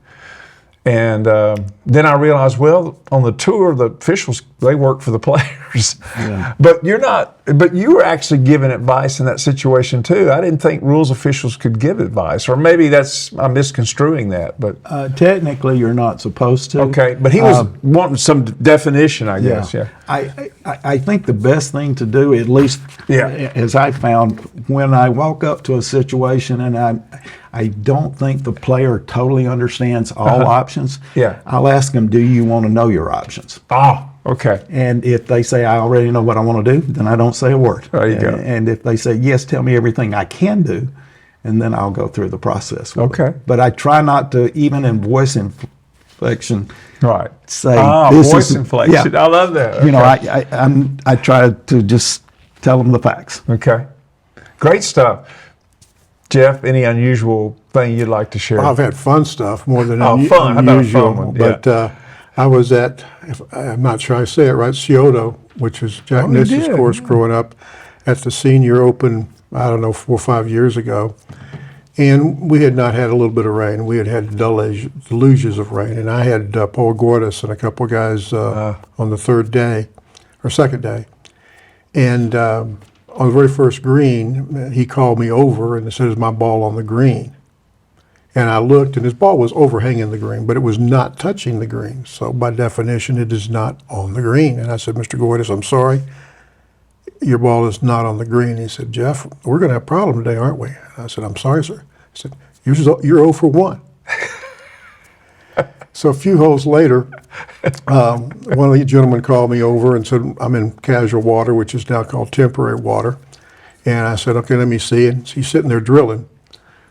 And then I realized, well, on the tour, the officials, they work for the players. Yeah. But you were actually giving advice in that situation too. I didn't think rules officials could give advice, or maybe I'm misconstruing that. But technically, you're not supposed to. Okay, but he was wanting some definition, I guess. Yeah. I think the best thing to do, at least as I found, when I walk up to a situation and I don't think the player totally understands all options. Yeah. I'll ask them, do you want to know your options? Oh, okay. And if they say, I already know what I want to do, then I don't say a word. There you go. And if they say, yes, tell me everything I can do, and then I'll go through the process with Okay. them. But I try not to, even in voice inflection. Right. Say voice inflection. I love that. You know, I try to just tell them the facts. Okay. Great stuff. Jeff, any unusual thing you'd like to share? I've had fun stuff more than fun. How about a unusual. fun one? Yeah. But I was at, I'm not sure I say it right, Scioto, which is Jack Niss's course growing up, at the Senior Open, I don't know, 4 or 5 years ago. And we had not had a little bit of rain. We had had deluges of rain. And I had Paul Gordis and a couple of guys on the third day, or second day. And on the very first green, he called me over and said, "Is my ball on the green?" And I looked, and his ball was overhanging the green, but it was not touching the green. So by definition, it is not on the green. And I said, "Mr. Gordis, I'm sorry. Your ball is not on the green." He said, "Jeff, we're going to have a problem today, aren't we?" And I said, "I'm sorry, sir." He said, "You're 0 for 1. So a few holes later, one of the gentlemen called me over and said, "I'm in casual water," which is now called temporary water. And I said, "Okay, let me see." And he's sitting there drilling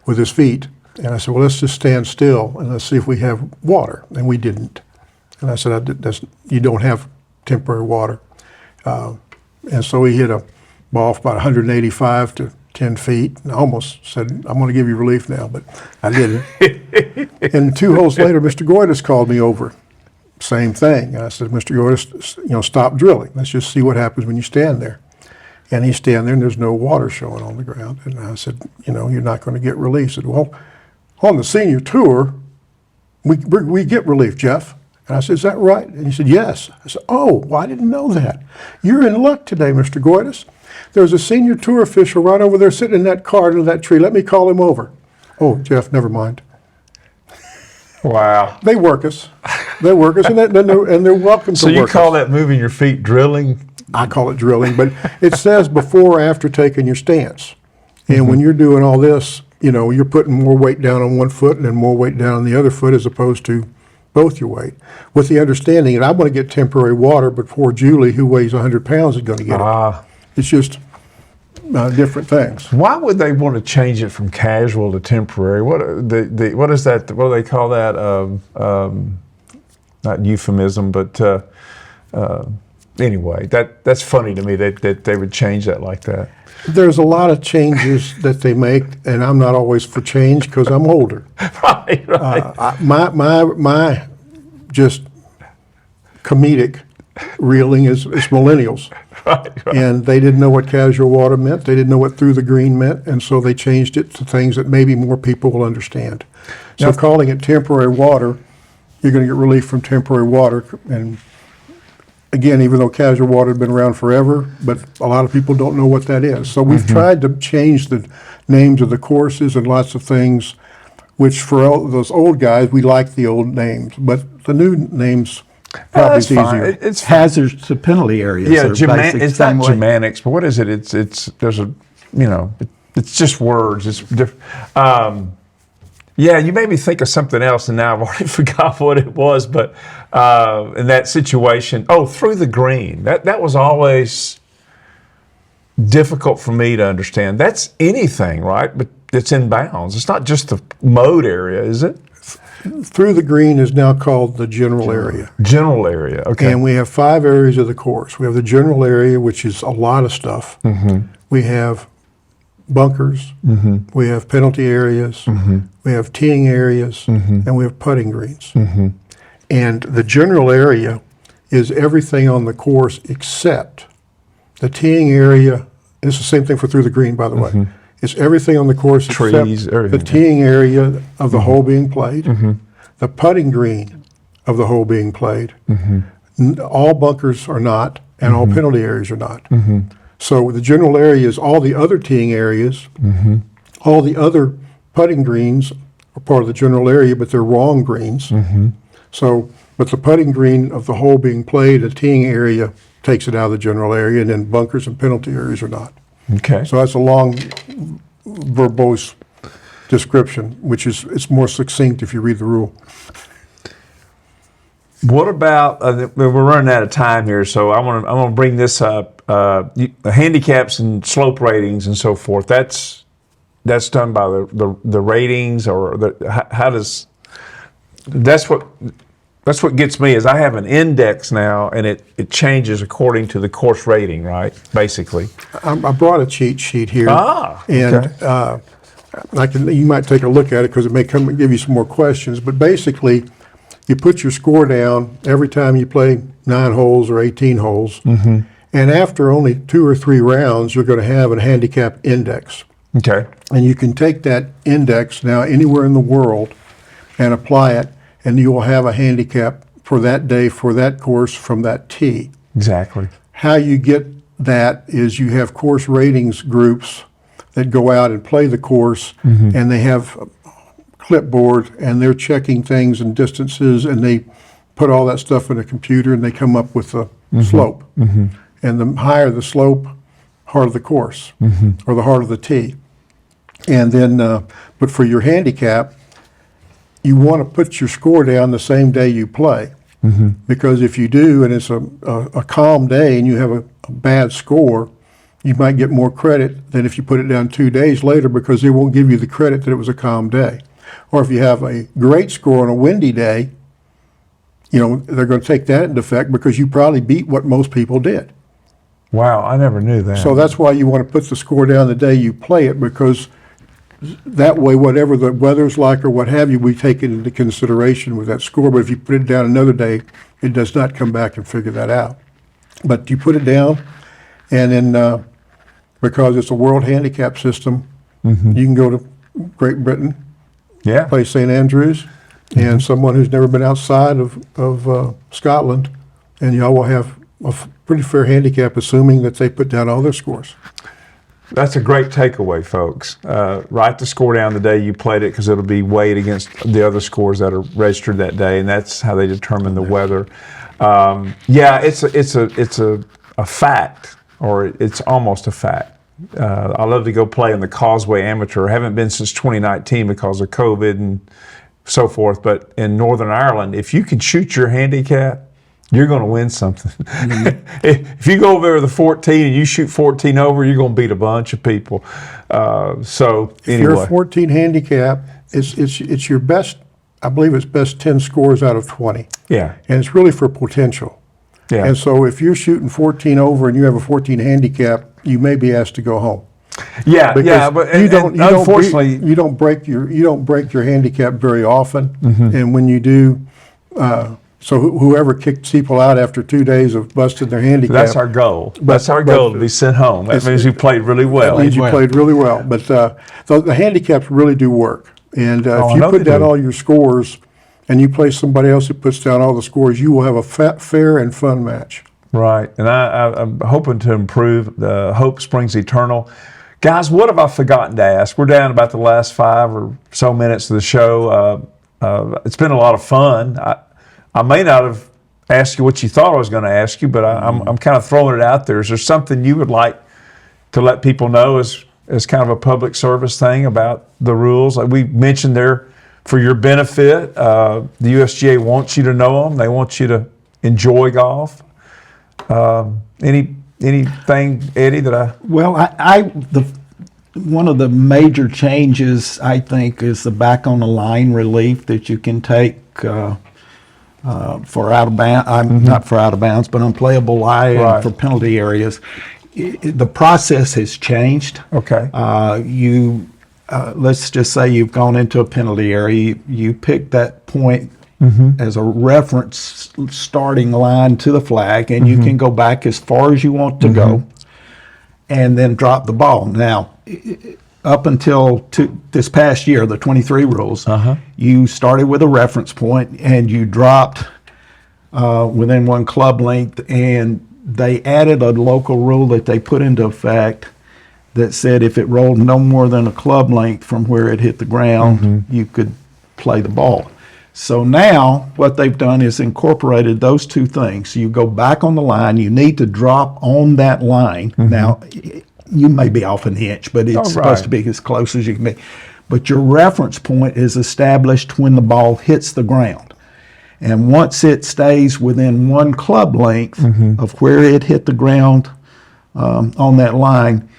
with his feet. And I said, "Well, let's just stand still and let's see if we have water." And we didn't. And I said, "You don't have temporary water." And so he hit a ball from about 185 to 10 feet. And I almost said, "I'm going to give you relief now," but I didn't. And 2 holes later, Mr. Gordis called me over. Same thing. And I said, "Mr. Gordis, stop drilling. Let's just see what happens when you stand there." And he's standing there, and there's no water showing on the ground. And I said, "You're not going to get relief." He said, "Well, on the senior tour, we get relief, Jeff." And I said, "Is that right?" And he said, "Yes." I said, "Oh, well, I didn't know that. You're in luck today, Mr. Gordis. There's a senior tour official right over there sitting in that car under that tree. Let me call him over." "Oh, Jeff, never mind." Wow. They work us. They work us, and they're welcome to So work you call us. that moving your feet drilling? I call it drilling, but it says before or after taking your stance. And when you're doing all this, you're putting more weight down on one foot and then more weight down on the other foot as opposed to both your weight. With the understanding that I want to get temporary water, but poor Julie, who weighs 100 pounds, is going to get it. It's just different things. Why would they want to change it from casual to temporary? What is that? What do they call that? Not euphemism, but anyway, that's funny to me that they would change that like that. There's a lot of changes that they make, and I'm not always for change because I'm older. Right. My just comedic reeling is millennials. Right. And they didn't know what casual water meant. They didn't know what through the green meant, and so they changed it to things that maybe more people will understand. So Now, calling it temporary water, you're going to get relief from temporary water. And again, even though casual water had been around forever, but a lot of people don't know what that is. So we've tried to change the names of the courses and lots of things, which for all those old guys, we like the old names, but the new names probably that's is fine. easier. It's Hazards to penalty areas. yeah, are basic it's same not way. Germanics, but what is it? It's just words. It's different. Yeah, you made me think of something else, and now I've already forgot what it was. But in that situation, through the green. That was always difficult for me to understand. That's anything, right? But it's in bounds. It's not just the mode area, is it? Through the green is now called the general area. General area. Okay. And we have 5 areas of the course. We have the general area, which is a lot of stuff. We have bunkers. We have penalty areas. We have teeing areas. And we have putting greens. And the general area is everything on the course except the teeing area. It's the same thing for through the green, by the way. It's everything on the course Trees, except everything. the teeing area of the hole being played, the putting green of the hole being played. All bunkers are not, and all penalty areas are not. So the general area is all the other teeing areas. All the other putting greens are part of the general area, but they're wrong greens. So, but the putting green of the hole being played, the teeing area takes it out of the general area, and then bunkers and penalty areas are not. Okay. So that's a long, verbose description, which is it's more succinct if you read the rule. What about? We're running out of time here, so I want to bring this up. The handicaps and slope ratings and so forth. That's done by the ratings, or how does? That's what that's what gets me is I have an index now, and it changes according to the course rating, right? Basically. I brought a cheat sheet here. Okay. And you might take a look at it because it may come and give you some more questions. But basically, you put your score down every time you play 9 holes or 18 holes. Mm-hmm. And after only 2 or 3 rounds, you're going to have a handicap index. Okay. And you can take that index now anywhere in the world and apply it, and you will have a handicap for that day, for that course, from that tee. Exactly. How you get that is you have course ratings groups that go out and play the course, and they have a clipboard, and they're checking things and distances, and they put all that stuff in a computer, and they come up with a slope. And the higher the slope, harder the course, or the harder the tee. And then, but for your handicap, you want to put your score down the same day you play. Because if you do, and it's a calm day, and you have a bad score, you might get more credit than if you put it down 2 days later, because they won't give you the credit that it was a calm day. Or if you have a great score on a windy day, you know, they're going to take that into effect because you probably beat what most people did. Wow, I never knew that. So that's why you want to put the score down the day you play it, because that way, whatever the weather's like or what have you, we take it into consideration with that score. But if you put it down another day, it does not come back and figure that out. But you put it down, and then because it's a world handicap system, you can go to Great Britain, play St. Andrews, and someone who's never been outside of Scotland, and y'all will have a pretty fair handicap, assuming that they put down all their scores. That's a great takeaway, folks. Write the score down the day you played it, because it'll be weighed against the other scores that are registered that day, and that's how they determine the weather. It's a fact, or it's almost a fact. I love to go play in the Causeway Amateur. I haven't been since 2019 because of COVID and so forth. But in Northern Ireland, if you can shoot your handicap, you're going to win something. If you go over there with a 14 and you shoot 14 over, you're going to beat a bunch of people. If your 14 handicap, it's your best, I believe it's best 10 scores out of 20. Yeah. And it's really for potential. Yeah. And so if you're shooting 14 over and you have a 14 handicap, you may be asked to go home. Yeah, Because but unfortunately, you don't break your handicap very often, and when you do, so whoever kicks people out after 2 days of busting their handicap. That's our goal. That's our goal, to be sent home. That means you played really well. That means you played really well. But the handicaps really do work, and if you put down all your scores, and you play somebody else who puts down all the scores, you will have a fair and fun match. Right, and I'm hoping to improve. The hope springs eternal. Guys, what have I forgotten to ask? We're down about the last 5 or so minutes of the show. It's been a lot of fun. I may not have asked you what you thought I was going to ask you, but I'm kind of throwing it out there. Is there something you would like to let people know as kind of a public service thing about the rules? Like we mentioned, they're for your benefit. The USGA wants you to know them. They want you to enjoy golf. Anything, Eddie, that I... Well, one of the major changes, I think, is the back on the line relief that you can take for out of bounds, not for out of bounds, but unplayable lie and for penalty areas. The process has changed. Okay. Let's just say you've gone into a penalty area. You pick that point as a reference starting line to the flag, and you can go back as far as you want to go and then drop the ball. Now, up until this past year, the 23 rules, you started with a reference point and you dropped within one club length, and they added a local rule that they put into effect that said if it rolled no more than a club length from where it hit the ground, you could play the ball. So now what they've done is incorporated those two things. You go back on the line, you need to drop on that line. Now, you may be off an inch, but it's supposed to be as close as you can be. But your reference point is established when the ball hits the ground. And once it stays within one club length of where it hit the ground on that line,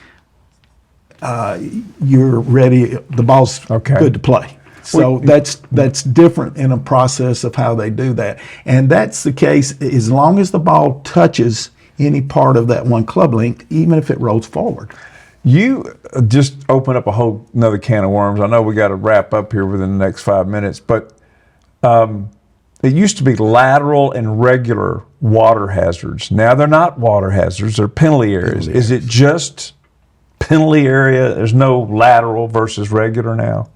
you're ready, the ball's good to play. So that's different in a process of how they do that. And that's the case as long as the ball touches any part of that one club link, even if it rolls forward. You just open up a whole another can of worms. I know we got to wrap up here within the next 5 minutes, but it used to be lateral and regular water hazards. Now they're not water hazards, they're penalty areas. Is it just penalty area? There's no lateral versus regular now?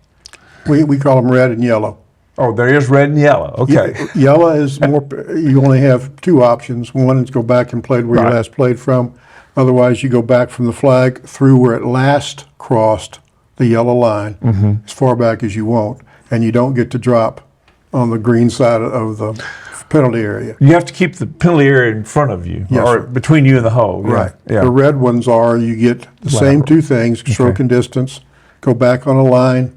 We call them red and yellow. Oh, there is red and yellow. Okay. Yellow is more, you only have two options. One is go back and play where you last played from. Otherwise, you go back from the flag through where it last crossed the yellow line, as far back as you want, and you don't get to drop on the green side of the penalty area. You have to keep the penalty area in front of you, Yes, or sir. between you and the hole. Yeah. Right. Yeah. The red ones are, you get the same two things, stroke and distance, go back on a line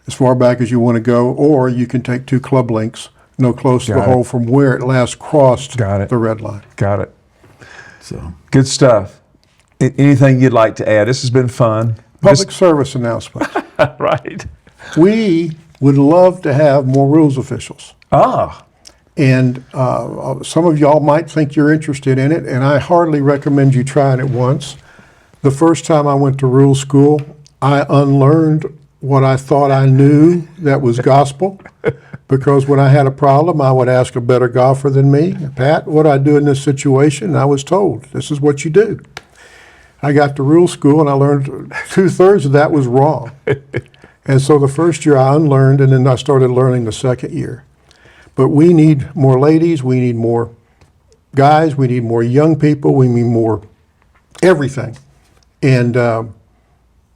as far back as you want to go, or you can take two club links, no close to the hole from where it last crossed the red line. Got it. So Good stuff. Anything you'd like to add? This has been fun. Public service announcement. Right. We would love to have more rules officials. Ah, And some of y'all might think you're interested in it, and I hardly recommend you trying it once. The first time I went to rules school, I unlearned what I thought I knew that was gospel, because when I had a problem, I would ask a better golfer than me, Pat, what do I do in this situation? And I was told, this is what you do. I got to rules school and I learned 2/3 of that was wrong. And so the first year I unlearned, and then I started learning the second year. But we need more ladies, we need more guys, we need more young people, we need more everything. And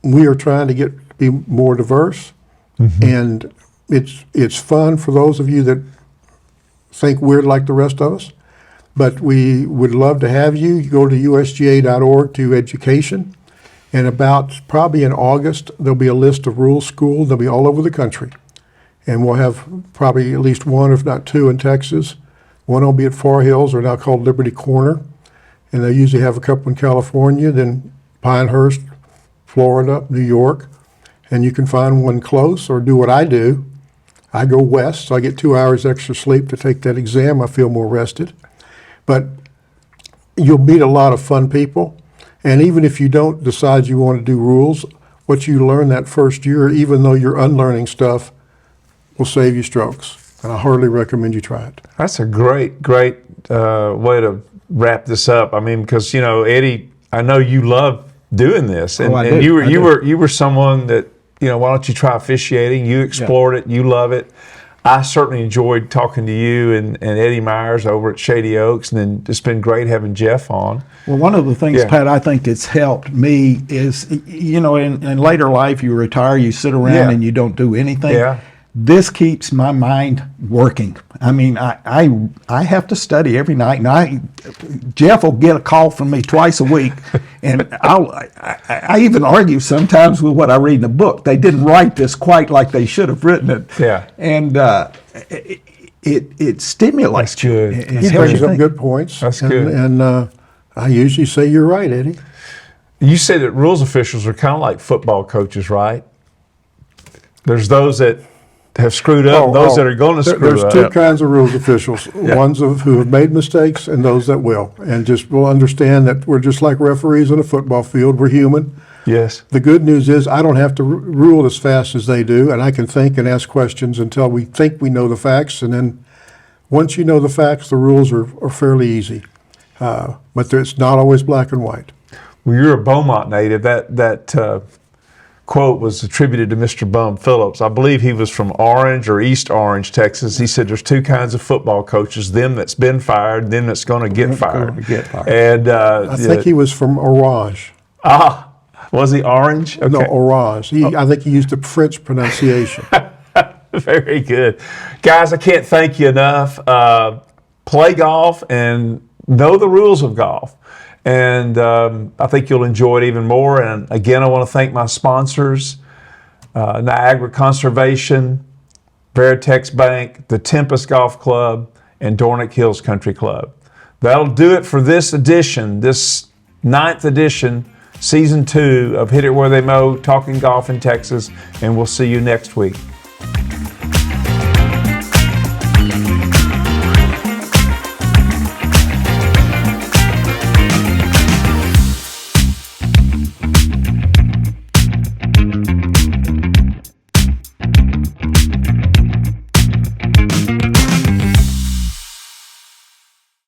we are trying to be more diverse. And it's fun for those of you that think weird like the rest of us. But we would love to have you. You go to usga.org to education. And about probably in August, there'll be a list of rules schools. They'll be all over the country. And we'll have probably at least one, if not two, in Texas. One will be at Far Hills, or now called Liberty Corner. And they usually have a couple in California, then Pinehurst, Florida, New York. And you can find one close, or do what I do. I go west, so I get 2 hours extra sleep to take that exam. I feel more rested. But you'll meet a lot of fun people. And even if you don't decide you want to do rules, what you learn that first year, even though you're unlearning stuff, will save you strokes. And I hardly recommend you try it. that's a great way to wrap this up. I mean, because Eddie, I know you love doing this, and, I and do. you were someone that why don't you try officiating? You explored it, you love it. I certainly enjoyed talking to you and Eddie Myers over at Shady Oaks, and then it's been great having Jeff on. Well, one of the things, Pat, I think it's helped me is, in later life, you retire, you sit around and you don't do anything. Yeah. This keeps my mind working. I mean, I have to study every night, and Jeff will get a call from me twice a week, and I even argue sometimes with what I read in the book. They didn't write this quite like they should have written it. Yeah. And it stimulates. That's good. It He helps brings you up think. good points. That's good. And I usually say you're right, Eddie. You say that rules officials are kind of like football coaches, right? There's those that have screwed up, and those that are going to screw There's up. two kinds of rules officials, ones who have made mistakes and those that will. And just will understand that we're just like referees on a football field. We're human. Yes. The good news is I don't have to rule as fast as they do, and I can think and ask questions until we think we know the facts. And then once you know the facts, the rules are fairly easy. But it's not always black and white. Well, you're a Beaumont native. That quote was attributed to Mr. Bum Phillips. I believe he was from Orange or East Orange, Texas. He said there's two kinds of football coaches, them that's been fired, them that's going to get fired. And I think he was from Orange. Was he Orange? Okay. No, Orange. I think he used the French pronunciation. Very good. Guys, I can't thank you enough. Play golf and know the rules of golf. And I think you'll enjoy it even more. And again, I want to thank my sponsors, Niagara Conservation, Veritex Bank, the Tempest Golf Club, and Dornick Hills Country Club. That'll do it for this edition, this 9th edition, Season 2 of Hit It Where They Mow, Talking Golf in Texas. And we'll see you next week.